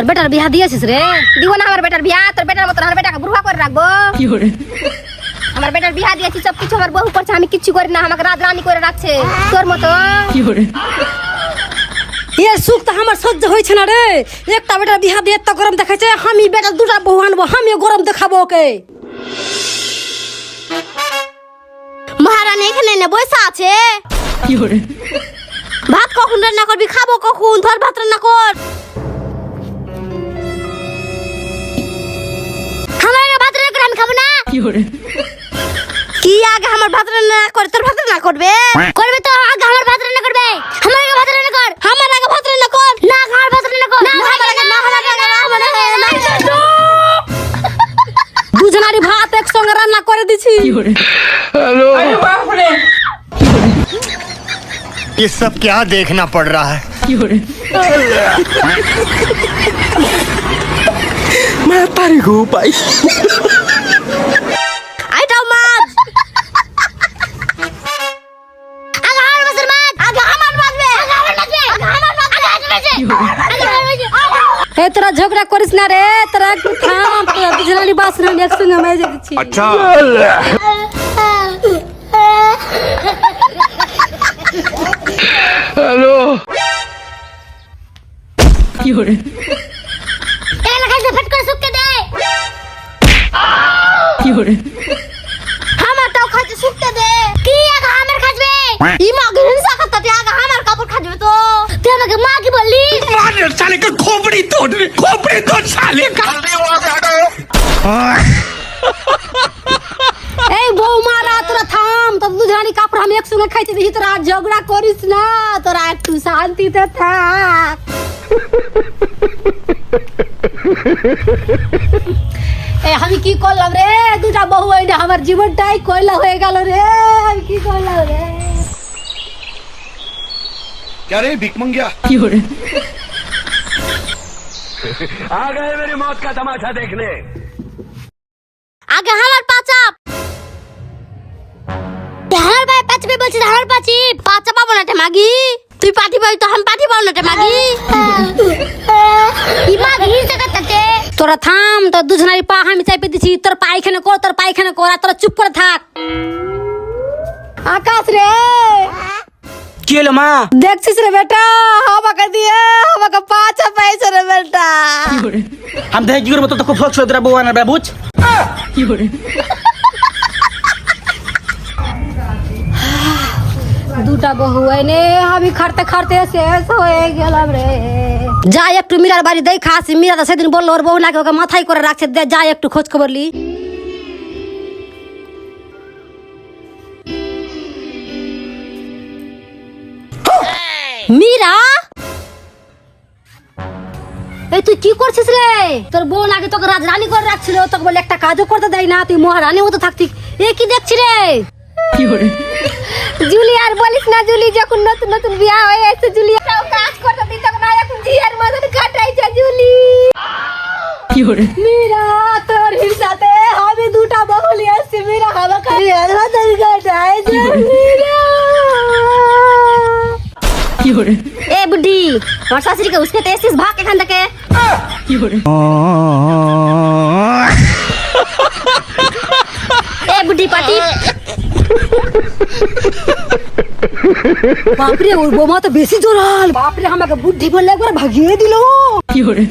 তোর বেটার বিয়া দিয়েছিস রে? দিব না আমার বেটার বিয়া, তোর বেটার মতন আমার বেটাকে বুড়া করে রাখবো। কি করে আমার বেটার বিয়া দিয়েছি, সব কিছু আমার বউ করছে, আমি কিচ্ছু করি না, আমাকে রাজরানী করে রাখছে তোর মতো। কি করে এর সুখ তো আমার সহ্য হয়েছে না রে। একটা বেটার বিয়া দিয়ে এত গরম দেখাচ্ছে, আমি বেটার দুটা বউ আনবো, আমিও গরম দেখাবো ওকে। মহারানী এখানে এনে বসে আছে। কি করে ভাত কখন রান্না করবি, খাবো কখন? ধর ভাত রান্না কর। আমার ভাত রান্না করে আমি খাবো না। কি করে কি আগে আমার ভাত রান্না করে তোর ভাত রান্না করবে? করবে তো আগে আমার ভাত রান্না করবে। আমার আগে ভাত রান্না কর, আমার আগে ভাত রান্না কর। না আমার ভাত রান্না কর, না আমার আগে, না আমার আগে, না আমার আগে, না। দুজনারই ভাত একসঙ্গে রান্না করে দিছি। কি করে हेलो अरे बाप रे ये सब क्या देखना पड़ रहा है? কি করে मैं तारी को पाई আইটাও মাছ আগে আমার মাছের মাছ, আগে আমার বাজবে, আগে আমার বাজবে, আগে আমার বাজবে, আগে আমার বাজবে। এ তোরা ঝগড়া করিস না রে, তোরা একটু থাম। তোরা দুজনারই বাসন আমি একসঙ্গে মেজে দিচ্ছি। अच्छा हेलो কি করে এলা খাইতে ফট করে শুকতে দে। কি করে আমারটাও খাইতে শুকতে দে। কি আগে আমার খাজবে? ইমা গিরিন সাকাতে আগে আমার কাপড় খাজবে তো। তুই আমাকে মা কি বললি? मार साले का खोपड़ी तोड़ साले का এই বৌমারা তোরা থাম, তোর দুজনারই কাপড় আমি একসঙ্গে খাইতে দিছি। তোরা আর ঝগড়া করিস না, তোরা একটু শান্তিতে থাক। এই আমি কি করলাম রে? দুটা বউ এনে আমার জীবনটাই কয়লা হয়ে গেল রে। আমি কি করলাম রে? क्या रे भिख मंगिया? কি করে आ गए मेरी मौत का तमाशा देखने। আগে আমার পাচাপ। আমার ভাই পাচবে বলছিস, আমার পাচি পাচা পাবো না তে মাগি। তুই পাটি পাই তো আমি পাটি পাবো না তে মাগি। ইমা গিরিন সাকাতে। তোরা থাম, তোর দুজনারই পা আমি চাইপে দিছি। তোর পায়খানা কর, তোর পায়খানা কর, আর তোরা চুপ করে থাক। আকাশ রে, কি হলো মা? দেখছিস রে বেটা, আমাকে দিয়ে আমাকে পাচা পাইছে রে বেটা। কি করে আমি দেখে কি করবো? তো খুব শখ ছিল তোরা বউ আনার বুঝ। কি করে দুটা বহু এনে আমি খাটতে খাটতে শেষ হয়ে গেলাম রে। যাই একটু মীরার বাড়ি দেখা আসি। মীরা তো সেদিন বললো ওর বউ নাকি ওকে মাথায় করে রাখছে, যাই একটু খোঁজ খবর লি। মীরা, এই তুই কি করছিস রে? তোর বউ নাকি তোকে রাজরানী করে রাখছিল, তোকে বলে একটা কাজও করতে দেয় না, তুই মহারানী মতো থাকতি। এ কি দেখছি রে? কি করে জুলি আর বলিস না, জুলি যখন নতুন নতুন বিয়া হয়ে এসে জুলি কাজ করতে দিত না, এখন জিয়ার মতন কাটাইছে জুলি। কি করে মীরা, তোর সাথে আমি দুটা বহু নিয়ে আসছি। মীরা আমাকে জিয়ার মতন কাটাইছে। মীরা, কি করে এ বুদ্ধি, আমার শাশুড়িকে উস্কে তেছিস, ভাগ এখান থেকে। কি করে এ বুদ্ধি পাটি। বাপরে, ওর বৌমা তো বেশি জোরাল। বাপরে, আমাকে বুদ্ধি বললে একবার ভাগিয়ে দিল। কি করে